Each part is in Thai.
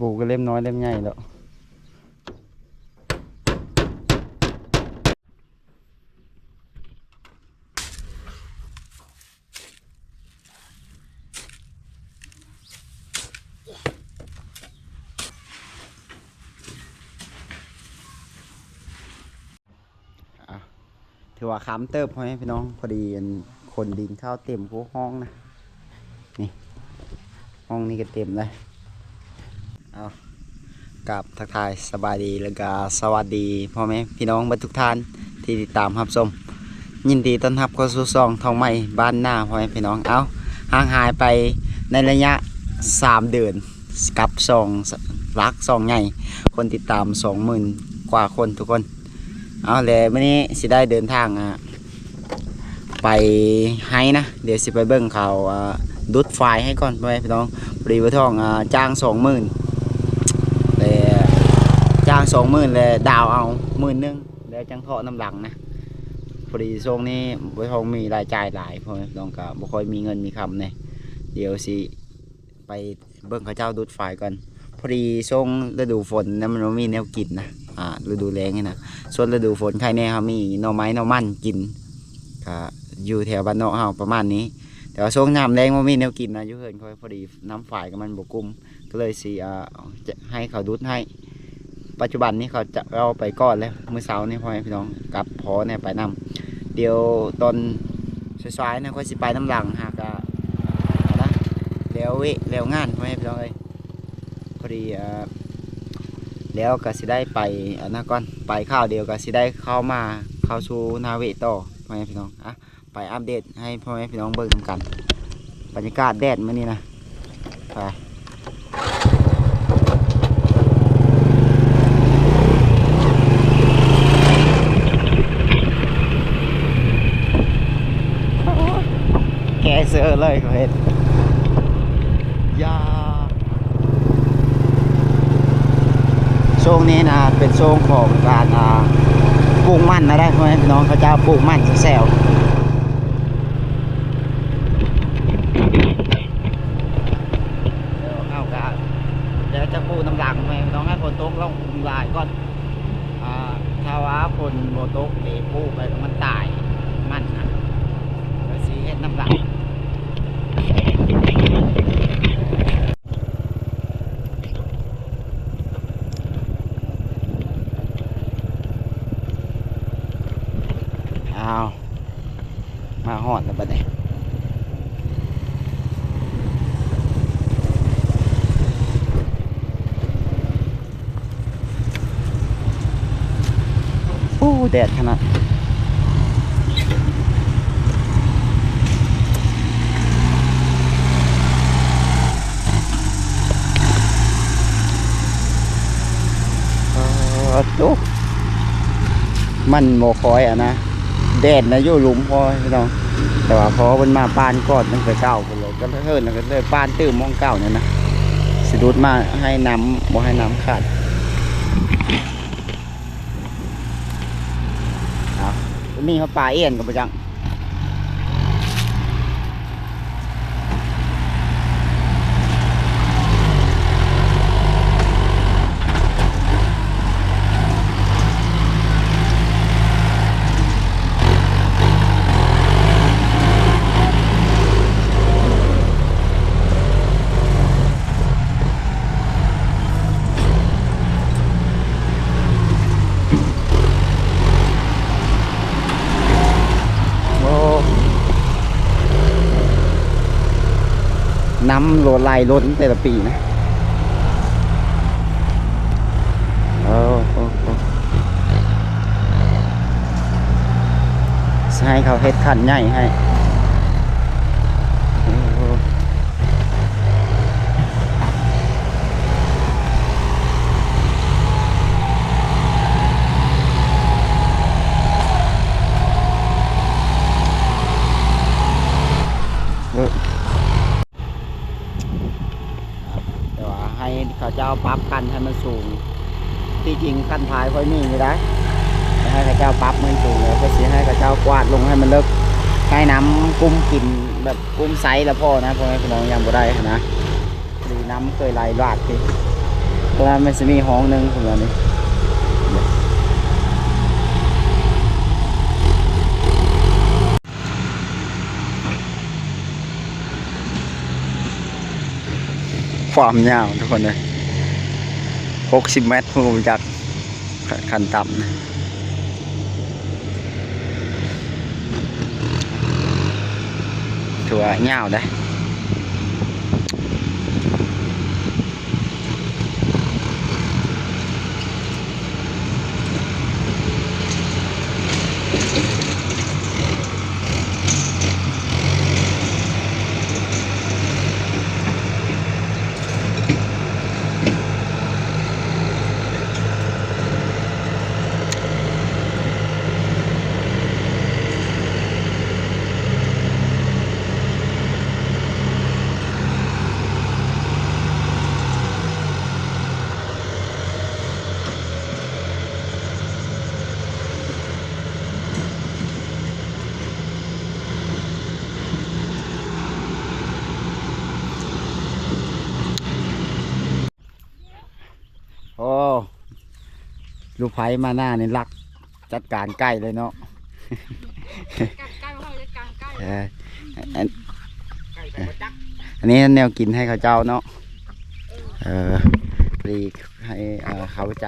ลูกก็เล่มน้อยเล่มใหญ่แล้วถือว่าค้ำเติบพอไหมพี่น้องพอดีคนดินเข้าเต็มพวกห้องนะนี่ห้องนี้ก็เต็มเลยเอากับทักทายสบายดีแล้วก็สวัสดีพ่อแม่พี่น้องทุกท่านที่ติดตามรับชมยินดีต้อนรับเข้าสู่ช่องทองใหม่บ้านหน้าพ่อแม่พี่น้องเอาห่างหายไปในระยะ3 เดือนกับรัก2ใหญ่คนติดตาม 20,000 กว่าคนทุกคนเอาเลยวันนี้สิได้เดินทางไปให้นะเดี๋ยวสิไปเบิ้งเขาดุดไฟให้ก่อนไปพี่น้องปรีวัทองจ้าง 20,000เลยจ้าง 20,000เลยดาวเอา10,000แล้วจังเทาะน้ำหลังนะพอดีช่วงนี้วัทองมีรายจ่ายหลายพอพี่น้องก็บ่ค่อยมีเงินมีคำเนี่ยเดี๋ยวสิไปเบิ้งเขาเจ้าดุดไฟก่อนพอดีช่วงฤดูฝนนะมันมีแนวกินนะฤดูแล้งนี่นะส่วนฤดูฝนใครแน่เขามีหน่อไม้หน่อมันกินก็อยู่แถวบ้านนอกเฮาประมาณนี้แต่ว่าช่วงน้ำแรงมันมีแนวกินนะยุ่งเหินเขาพอดีน้ำฝ่ายกับมันบกกุ้มก็เลยสิจะให้เขาดูดให้ปัจจุบันนี้เขาจะเอาไปก้อนแล้วมื้อเช้านี่พ่อพี่น้องกับพอเนี่ยไปนำเดี๋ยวตอนสายๆนะค่อยสิไปน้ำหลังหากนะแล้วงานพ่อพี่น้องเลยพอดีแล้วก็สิได้ไปนะก่อนไปข้าวเดียวก็สิได้เข้าสู่นาเวต่อพ่อแม่พี่น้องไปอัปเดตให้พ่อแม่พี่น้องเบิ่งกันบรรยากาศแดดมื้อนี้นะไปแกเสือเลยเขาเห็นยาช่วงนี้นะเป็นช่วงของการปลูกมันนะได้พ่อแม่พี่น้องเขาจะปลูกมันแซวเอากันเดี๋ยวจะปลูกน้ำหลังพ่อแม่พี่น้องให้ฝนตกลงลายก่อนถ้าว่าฝนโมตกเดี๋ยวปลูกไปมันตายมันนะแล้วสีเห็ดน้ำหลังมาหอดแล้วบัดนี้แดดขนาดตุ๊กมันโมคอยนะแดดนะอยู่หลุมพอพี่น้องแต่ว่าพอมันมาปานก้อนมันก็เก่าไปเลยก็เฮิร์นก็เลยปานตื้มมองเก่าเนี่ยนะสิดูดมาให้น้ำบ่ให้น้ำขาดนี่เขาปลาเอี้ยนกับประจังน้ำโลไลล้นแต่ละปีนะให้เขาเฮ็ดขันใหญ่ให้แต่ว่าให้เขาเจ้าปรับกันให้มันสูงที่จริงขั้นท้ายค่อยมีไม่ได้ให้เขาเจ้าปรับมันสูงแล้วก็เสียให้เขาเจ้ากวาดลงให้มันเลิกให้น้ำกุ้มกินแบบกุ้มไซส์แล้วพ่อนะพ่อแม่พี่น้องยังบ่ได้นะดีน้ำเคยไหลลาดที ตอนนั้นมันจะมีห้องหนึ่งผมว่านี่ความยาวทุกคนเลย60 เมตรผมจากขั้นต่ำนะถือว่ายาวได้โอ้ลูกไผ่มาหน้านี่รักจัดการใกล้เลยเนาะใกล้มาเลยกลางใกล้อันนี้แนวกินให้เขาเจ้าเนาะพอดีให้เขาใจ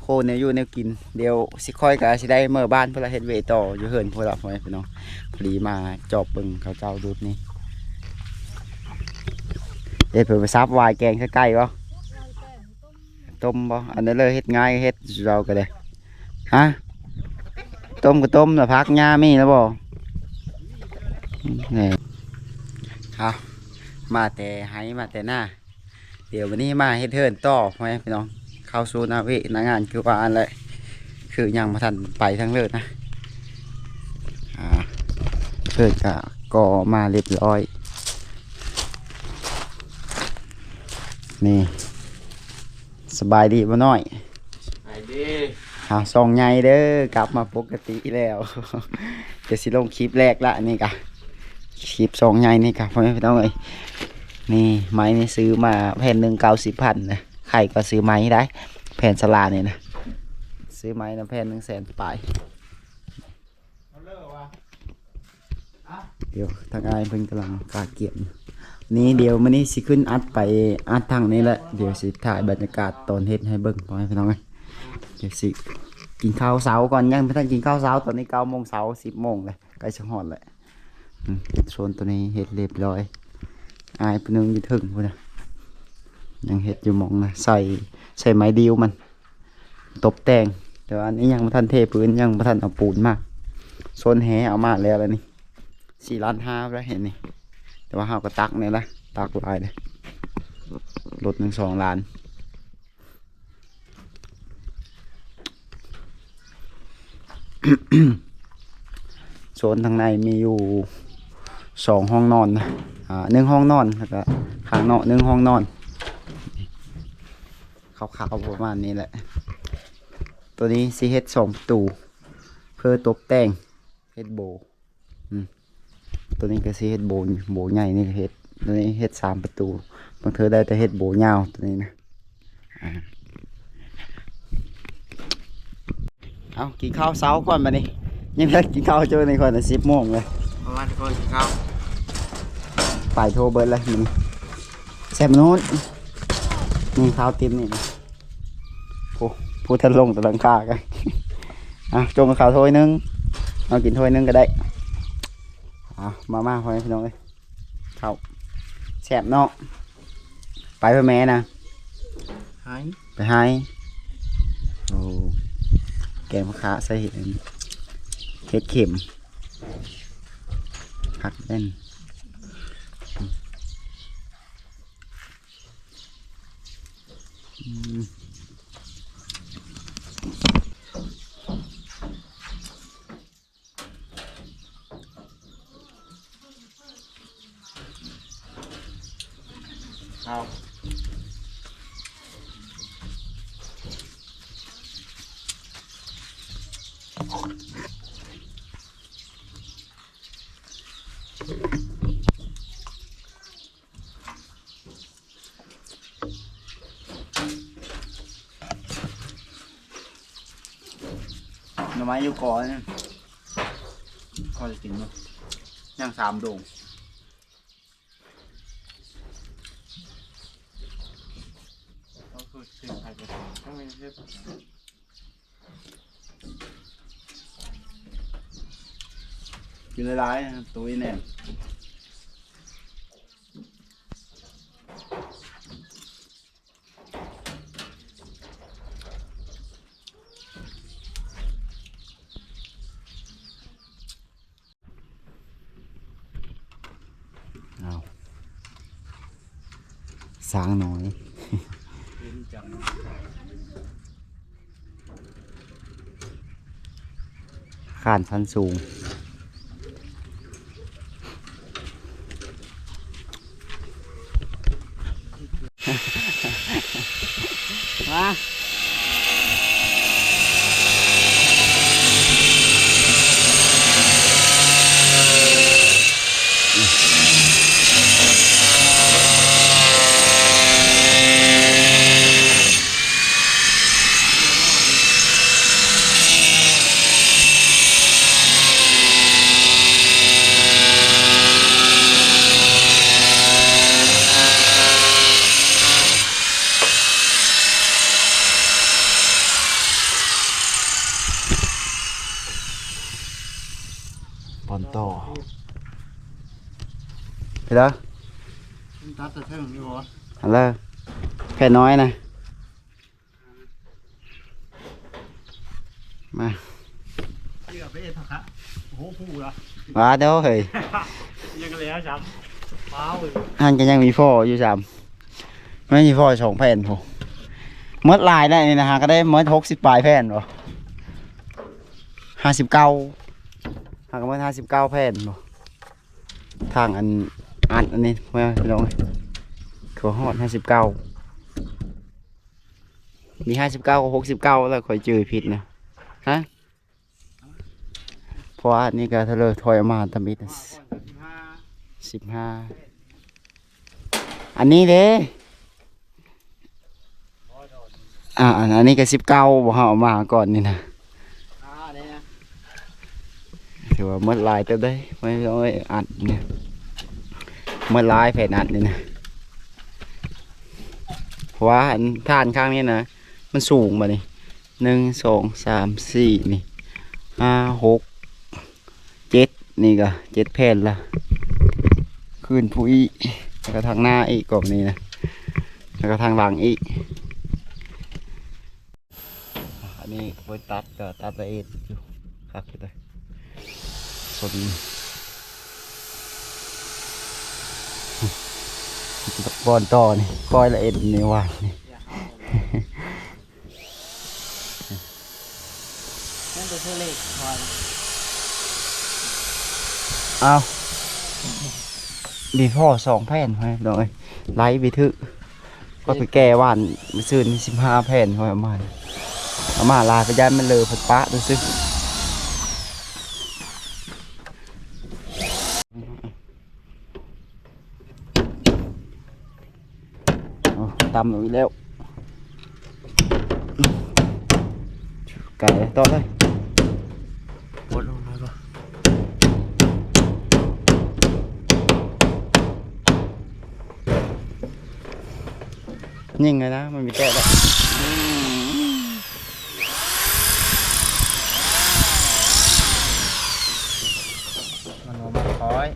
โคเนี่ยอยู่แนวกินเดี๋ยวสิค่อยก็สิได้เมื่อบ้านเพื่อเฮ็ดเวต่ออยู่เหินพวกเราพี่น้องพอดีมาจอบเบิ่งเขาเจ้าดูดนี่เดี๋ยวเผื่อไปซับวายแกงใกล้ๆบ่ต้มบ่อันนี้เลยเฮ็ดง่ายเฮ็ดเราก็ได้ฮะต้มก็ต้มแล้วพักหญ้ามีแล้วบ่นี่ครับมาแต่ไห้มาแต่หน้าเดี๋ยววันนี้มาเฮ็ดเทิร์นต่อพี่น้องเข้าสู่นาวินางานคือว่าอันเลยคือยังมาทันไปทั้งเลิศนะเทิร์นก็มาเรียบร้อยนี่สบายดีบ่น้อยสบายดีซองใหญ่เด้อกลับมาปกติแล้วจะสิลงคลิปแรกละนี่กะคลิปซองใหญ่นี่กะพี่น้องเอ้ยนี่ไม้นี่ซื้อมาแผ่นหนึ่ง90,000นะใครก็ซื้อไม้ได้แผ่นสลาเนี่ยนะซื้อไม้นะแผ่น100,000ปลายเดี๋ยวทางอายเพิ่งกำลังกาเกี่ยมนี่เดี๋ยวมันนี่สิขึ้นอัดไปอัดทางนี้แหละเดี๋ยวสิถ่ายบรรยากาศตอนเฮ็ดให้เบิ่งพอให้พี่น้องเดี๋ยวสิกินข้าวเช้าก่อนยังไม่ทันกินข้าวเช้าตอนนี้9 โมงเช้า10 โมงเลยใกล้จะหอดเลยโซนตัวนี้เฮ็ดเรียบร้อยอายเป็นนึงอยู่ถึงพุ่นนะยังเฮ็ดอยู่มองนะใส่ไม้ดิวมันตบแต่งแต่อันนี้ยังไม่ทันเทพื้นยังไม่ทันเอาปูนมาโซนแหเอามาแล้วนี่4.5 ล้านแล้วเห็นนี่แต่ว่าเฮาก็ตักเนี่ยนะตักลายเลยรถ2 ล้านโซนทางในมีอยู่2 ห้องนอนนะ1 ห้องนอนแล้วก็ข้างนอก1 ห้องนอนขาวๆประมาณนี้แหละตัวนี้ซีเฮ็ด2 ประตูเพื่อตกแต่งเฮ็ดโบตัวนี้ก็ซีเฮ็ดโบใหญ่นี่เฮ็ดตัวนี้เฮ็ด3 ประตูบางเธอได้แต่เฮ็ดโบยาวตัวนี้นะเอากินข้าวเช้าก่อนมานี่ยังไม่กินข้าวเจอในก่อน10 โมงเลยประมาณทุกคนกินข้าวไปโทรเบิร์ดเลยมันแซ่บนู้นนี่ข้าวเต็มนี่ผู้ทันลงตะลังคากันจงข้าวถ้วยนึงเอากินถ้วยนึงก็ได้มาพอพี่น้องเลยข้าวแซ่บเนาะไปเพื่อแม่นะไปให้โอ้แกงมะขามใส่เห็ดเข็มผักเล่นเอา น่อไม้อยู่ก่อนเนี่ยพอจะกินมั้ยย่าง3 โด่งเขาคือสิ่งใครจะทำต้องมีเรื่อง กินหลายๆนะครับตัวนี้แน่เอาสางหน่อยข้านพันสูงมา ปอนต่อไปแล้ว ตัดแต่เท่านี้วะ ฮัลโหลแค่น้อยนะมา เกี่ยวไปเอ็ดผักโอ้โหผู้ละ มาเด้อเฮ้ย ยังกันแล้วจ้ำเปล่าเลย อันก็ยังมีฟออยู่ซ้ำไม่มีฟอ2 แผ่นผมเมื่อลายได้นี่นะฮะก็ได้เมื่อ60 ปลายแผ่นบ่59หากเมื่อ59 แผ่นบ่ทางอันนี้มาลองเขาฮอด59มี59กับ69แล้วค่อยจือผิดนะฮะเพราะว่านี่ก็ทะเลถอยออกมาตำบิดนะ15อันนี้เด้อันนี้ก็19บ่เฮาเอามาก่อนนี่นะถือว่าเมื่อลายเต็มได้ไม่ต้องอัดเนี่ยเมื่อลายแผ่นอัดนี่นะเพราะว่าท่านข้างนี้นะมันสูงมานี่1 2 3 4นี่5 6 7นี่ก็7 แผ่นละคืนผู้อีแล้วก็ทางหน้าอีกกล่องนี้นะแล้วก็ทางหลังอีกอันนี้ไว้ตัดก็ตัดละเอียดอยู่ครับเลยส่วนบอลต่อนี่ก้อยละเอียดนี่ว่านี่ นั่นตัวเท่าเล็กพอ เอาดีพ่อ2 แผ่นไปหน่อยไล่ไปทึก็ไปแก้ว่านมาซื้อนี่15 แผ่นพอประมาณเอามาลายไปย้ายมันเลยผัดปะดูซิตำอีกแล้วไก่ต่อเลย ปวดลงแล้วก็ ยิงเลยนะมันมีแก้แล้วมันมาคอย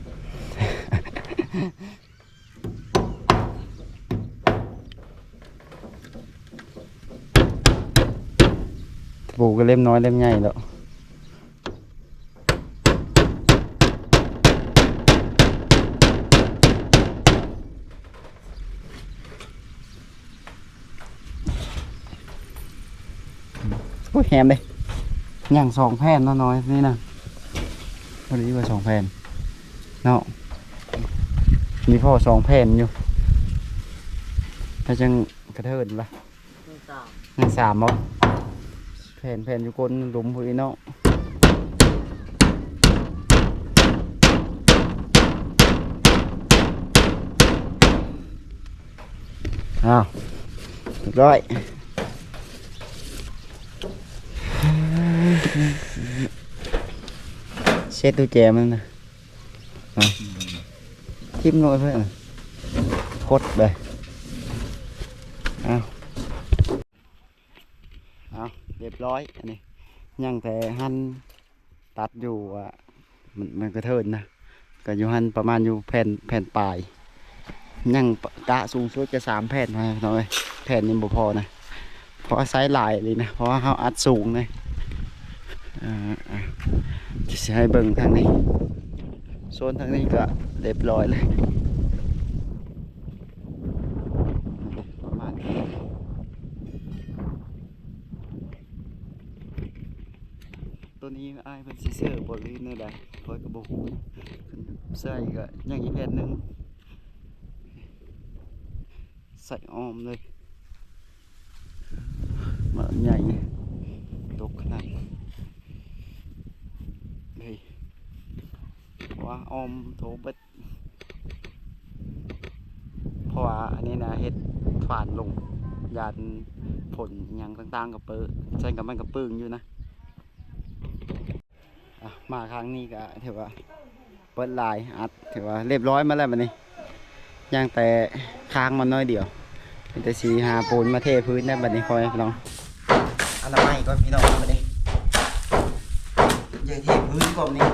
ปลูกก็เล่มน้อยเล่มใหญ่แล้วโอ้ยแฮมเลยย่าง2 แผ่นน้อยๆนี่นะพอดีว่า2 แผ่นเนาะมีพ่อ2 แผ่นอยู่ถ้าจังกระเทินละยัง3มั้งแผ่นอยู่ก้นหลุมพวกนี้เนาะอ้าวเรียบร้อย ช็ดตู้แจมันนะทิ่มลงไปเพื่อนพดไปเอาเรียบร้อยอันนี้ยังแต่หั่นตัดอยู่มันกระเทินนะก็อยู่หั่นประมาณอยู่แผ่นปลายยังกะสูงสุดจะ3 แผ่นนะน้อยแผ่นนี้บ่พอนะเพราะไซส์หลายเลยนะเพราะว่าเขาอัดสูงเลยจะให้เบิ่งทางนี้โซนทางนี้ก็เรียบร้อยเลยประมาณนี้ตัวนี้อ้ายเป็นซีเซอร์บอลลีนนี่แหละคอยกระบอกหูใส่ก็ยังอีกแผ่นหนึ่งใส่ออมเลยมาใหญ่ตกขนาดเลยว่าออมโถเบ็ดเพราะว่าอันนี้นะเฮ็ดฝานลงยานผลยังต่างๆกับเปิดใช่กับมันกับปึ้งอยู่นะมาครั้งนี้ก็ถือว่าเปิดลายอัดถือว่าเรียบร้อยมาแล้วมันนี่ย่างแต่ค้างมันน้อยเดียวแต่สีหาปูนมาเทพื้นได้บัดนี้คอยพี่น้องอันละไม่ก็พี่น้องบัดนี้ยังเทพื้นก่อนนี่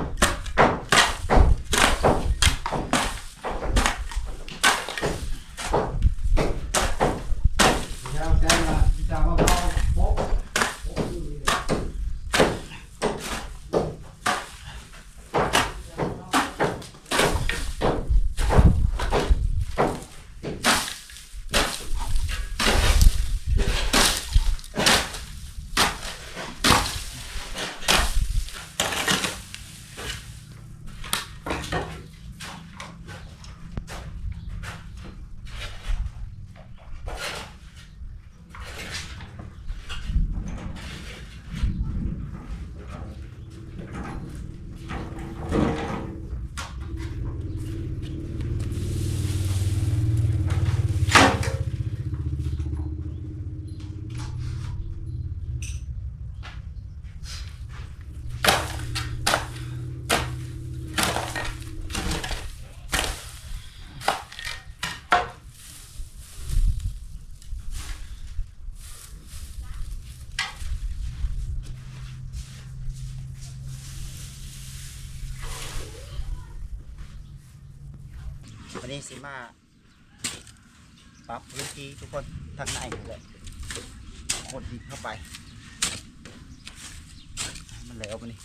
วันนี้สิมาปรับพื้นที่ทุกคนทางในเลยขดดินเข้าไปมันแล้วมันนี่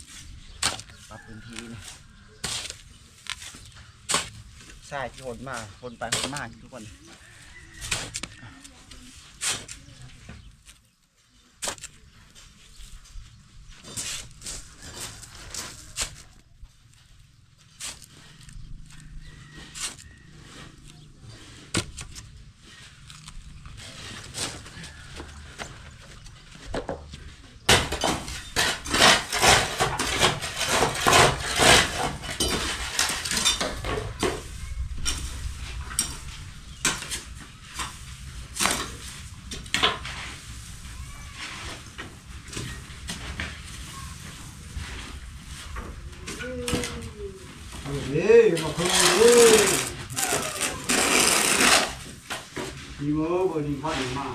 ปรับพื้นที่นี่ใช่ที่หดมาหดไปหดมาทุกคนมาเพิ่มเลยดีมั้งวันนี้พัดมา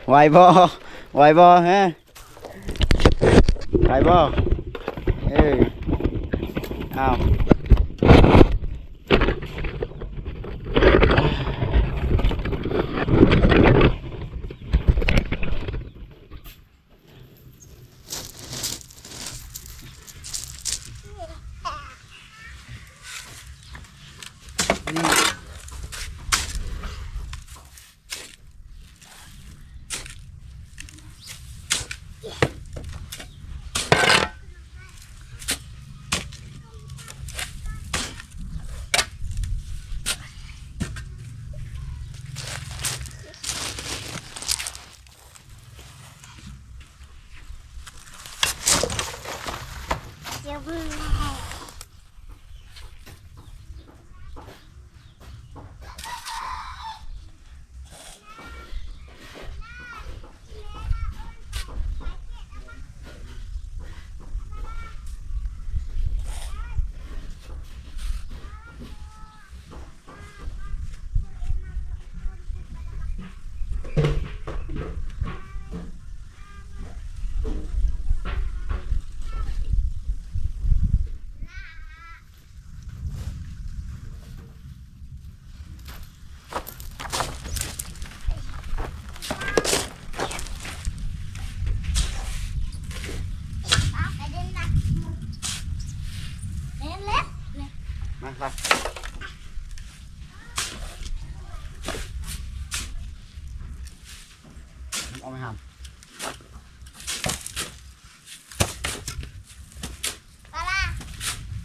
ไหวบ่ไหวบ่ฮะไหวบ่อ้าว มาไปเอาไปหาม ปลาล่ะ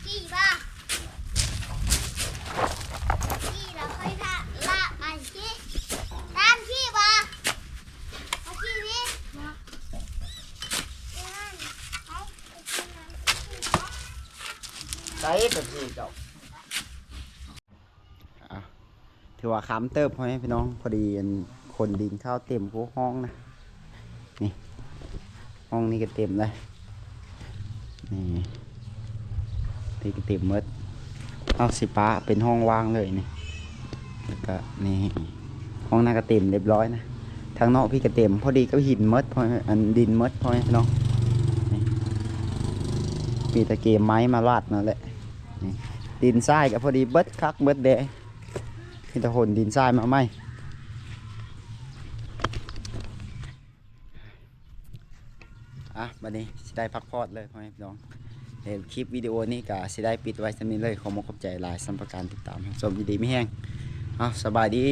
ขี้บ้าขี้แล้วค่อยละไปขี้ตามขี้บ้าเอาขี้พี่มา ใส่แบบนี้เจ้าถือว่าค้ำเติบพอไหมพี่น้องพอดีคนดินข้าวเต็มกูห้องนะนี่ห้องนี้ก็เต็มเลยนี่ก็เต็มหมดเอาสิป้าเป็นห้องว่างเลยนี่แล้วก็นี่ห้องหน้าก็เต็มเรียบร้อยนะทางนอกพี่ก็เต็มพอดีก็หินมดพออันดินมดพอไหมพี่น้องนี่มีตะเกียบไม้มาลาดนั่นแหละนี่ดินทรายก็พอดีเบิดคักเบิดแดงมีแต่หนดินทรายมาไหมบัดนี้สิได้พักพอดเลยพ่อแม่พี่น้องคลิปวิดีโอนี้ก็สิได้ปิดไว้สำนี้เลยขอขอบใจหลายสำหรับการติดตามชมดีๆไม่แห้งสบายดี